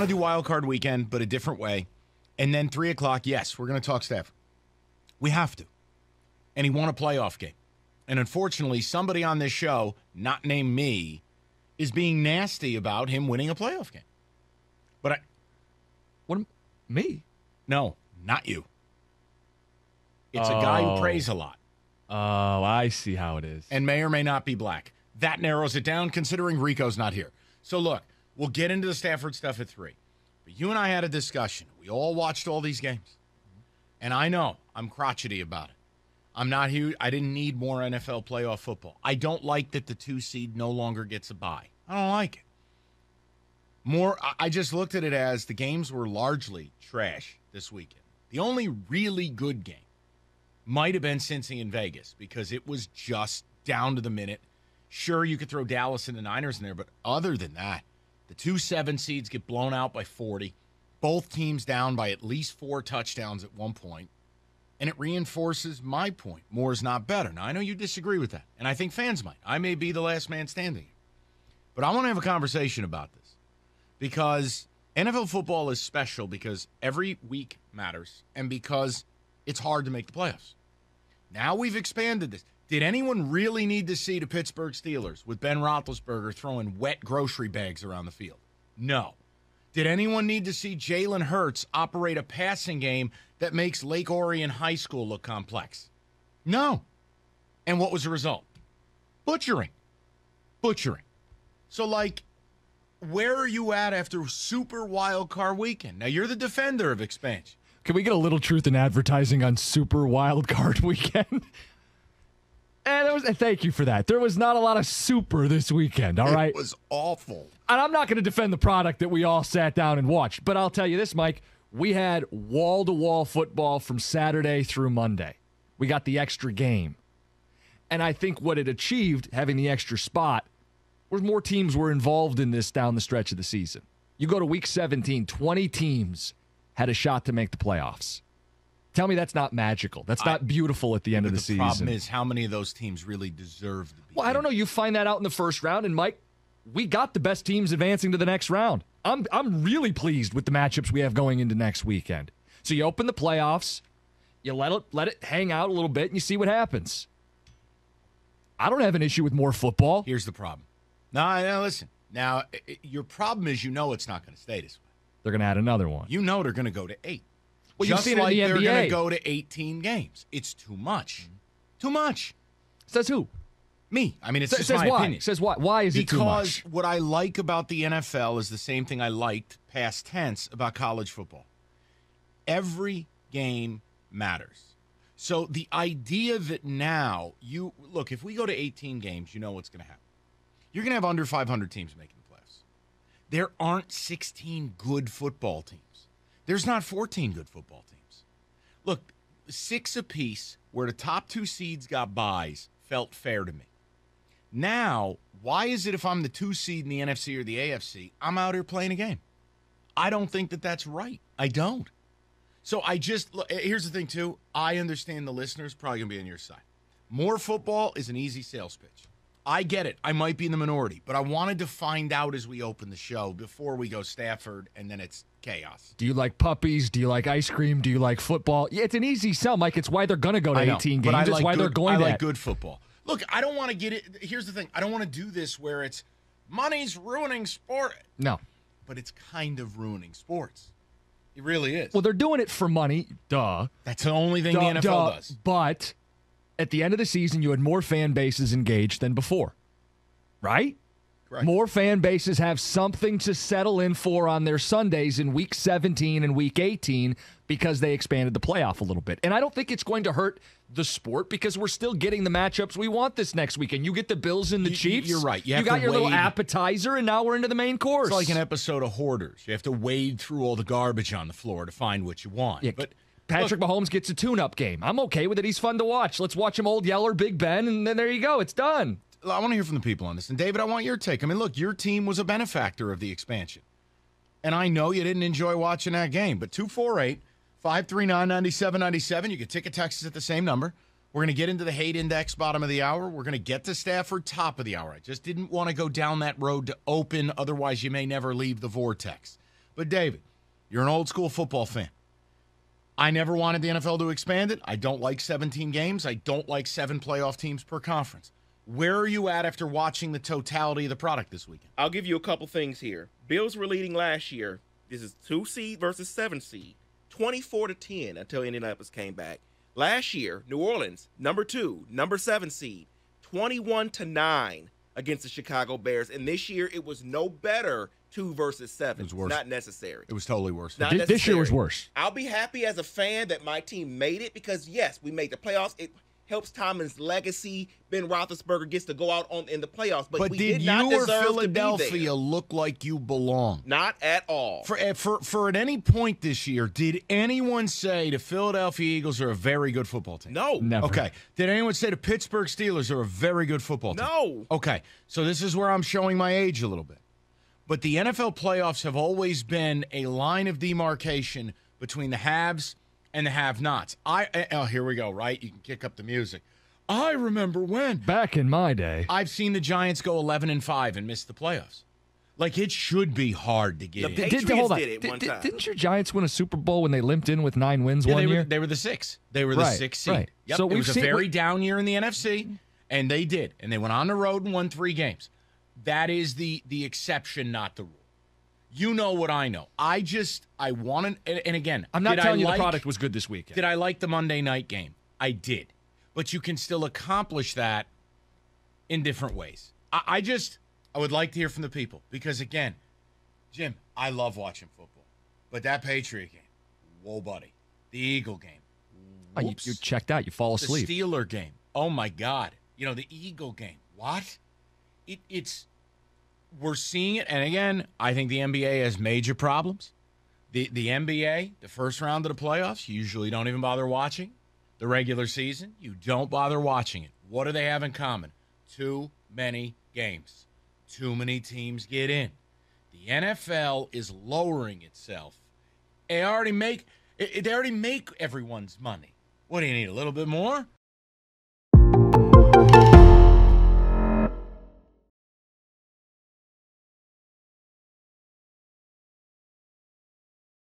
want to do Wild Card Weekend, but a different way. And then 3 o'clock, yes, we're going to talk Stafford. We have to. And he won a playoff game. And unfortunately, somebody on this show, not named me, is being nasty about him winning a playoff game. But me? No, not you. It's a guy who prays a lot. Oh, I see how it is. And may or may not be black. That narrows it down, considering Rico's not here. So look, we'll get into the Stafford stuff at 3. But you and I had a discussion. We all watched all these games. And I know I'm crotchety about it. I'm not here. I didn't need more NFL playoff football. I don't like that the 2 seed no longer gets a bye. I don't like it. I just looked at it as the games were largely trash this weekend. The only really good game might have been Cincy and Vegas because it was just down to the minute. Sure, you could throw Dallas and the Niners in there, but other than that, the 2 7 seeds get blown out by 40. Both teams down by at least 4 touchdowns at one point. And it reinforces my point. More is not better. Now, I know you disagree with that, and I think fans might. I may be the last man standing. But I want to have a conversation about this because NFL football is special because every week matters and because it's hard to make the playoffs. Now we've expanded this. Did anyone really need to see the Pittsburgh Steelers with Ben Roethlisberger throwing wet grocery bags around the field? No. Did anyone need to see Jalen Hurts operate a passing game that makes Lake Orion High School look complex? No. And what was the result? Butchering. So, where are you at after Super Wild Card Weekend? Now, you're the defender of expansion. Can we get a little truth in advertising on Super Wild Card Weekend? And thank you for that. There was not a lot of super this weekend, all right? It was awful. And I'm not going to defend the product that we all sat down and watched, but I'll tell you this, Mike. We had wall-to-wall football from Saturday through Monday. We got the extra game. And I think what it achieved, having the extra spot, was more teams were involved in this down the stretch of the season. You go to Week 17, 20 teams had a shot to make the playoffs. Tell me that's not magical. That's not beautiful at the end of the season. The problem is how many of those teams really deserve to be. Well, I don't know. You find that out in the first round, and Mike, we got the best teams advancing to the next round. I'm really pleased with the matchups we have going into next weekend. So you open the playoffs, you let it hang out a little bit, and you see what happens. I don't have an issue with more football. Here's the problem. No, listen. Now, your problem is it's not going to stay this way. They're going to add another one. They're going to go to 8. Well, just you've seen like it in the they're NBA. going to go to 18 games. It's too much. Too much. Says who? Me. I mean, it's just my opinion. Says why? Why is it too much? Because what I like about the NFL is the same thing I liked, past tense, about college football. Every game matters. So the idea that now look, if we go to 18 games, you know what's going to happen. You're going to have under 500 teams making the playoffs. There aren't 16 good football teams. There's not 14 good football teams. Look, 6 apiece where the top 2 seeds got buys felt fair to me. Now, why is it if I'm the 2 seed in the NFC or the AFC, I'm out here playing a game? I don't think that that's right. I don't. So here's the thing, too. I understand the listeners probably going to be on your side. More football is an easy sales pitch. I get it. I might be in the minority, but I wanted to find out as we open the show before we go Stafford, and then it's chaos. Do you like puppies? Do you like ice cream? Do you like football? Yeah, it's an easy sell, Mike. It's why they're going to go to 18 games. It's why they're going to. I like good football. Look, I don't want to get it. Here's the thing. I don't want to do this where it's money's ruining sport. No. But it's kind of ruining sports. It really is. Well, they're doing it for money. Duh. That's the only thing the NFL does. But at the end of the season, you had more fan bases engaged than before. Right? Correct. More fan bases have something to settle in for on their Sundays in Week 17 and Week 18 because they expanded the playoff a little bit. And I don't think it's going to hurt the sport because we're still getting the matchups we want this next weekend. You get the Bills and the Chiefs. You're right. You got your little appetizer, and now we're into the main course. It's like an episode of Hoarders. You have to wade through all the garbage on the floor to find what you want. Yeah, but Patrick Mahomes gets a tune-up game. I'm okay with it. He's fun to watch. Let's watch him Old Yeller, Big Ben, and then there you go. It's done. I want to hear from the people on this. And, David, I want your take. I mean, look, your team was a benefactor of the expansion. And I know you didn't enjoy watching that game. But 248-539-9797. You can ticket Texas at the same number. We're going to get into the hate index bottom of the hour. We're going to get to Stafford top of the hour. I just didn't want to go down that road to open. Otherwise, you may never leave the vortex. But, David, you're an old-school football fan. I never wanted the NFL to expand it. I don't like 17 games. I don't like 7 playoff teams per conference. Where are you at after watching the totality of the product this weekend? I'll give you a couple things here. Bills were leading last year. This is 2 seed versus 7 seed. 24-10 until Indianapolis came back. Last year, New Orleans, number 2, number 7 seed. 21-9 against the Chicago Bears. And this year, it was no better 2 versus 7. It was worse. Not necessary. It was totally worse. Not This year was worse. I'll be happy as a fan that my team made it because, yes, we made the playoffs. It helps Tomlin's legacy. Ben Roethlisberger gets to go out in the playoffs. But we did not you or deserve Philadelphia to be there. look like you belong? Not at all. For at any point this year, did anyone say the Philadelphia Eagles are a very good football team? No. Never. Okay. Did anyone say the Pittsburgh Steelers are a very good football team? No. Okay. So this is where I'm showing my age a little bit. But the NFL playoffs have always been a line of demarcation between the haves and the have-nots. Here we go, right? You can kick up the music. I remember when. Back in my day. I've seen the Giants go 11-5 and miss the playoffs. Like, it should be hard to get in. Patriots did it one time. Didn't your Giants win a Super Bowl when they limped in with 9 wins one year? They were the 6. They were the 6th seed. Right. Yep. So it was a very down year in the NFC, and they did. And they went on the road and won 3 games. That is the exception, not the rule. You know what I know. I want to, and again, I'm not telling you the product was good this weekend. Did I like the Monday night game? I did. But you can still accomplish that in different ways. I would like to hear from the people because, again, Jim, I love watching football. But that Patriot game, whoa, buddy. The Eagle game, whoops. You checked out. You fall asleep. The Steeler game, oh, my God. The Eagle game, what? We're seeing it, and again, I think the NBA has major problems. The NBA, the first round of the playoffs, you usually don't even bother watching. The regular season, you don't bother watching it. What do they have in common? Too many games. Too many teams get in. The NFL is lowering itself. They already make everyone's money. What do you need, a little bit more?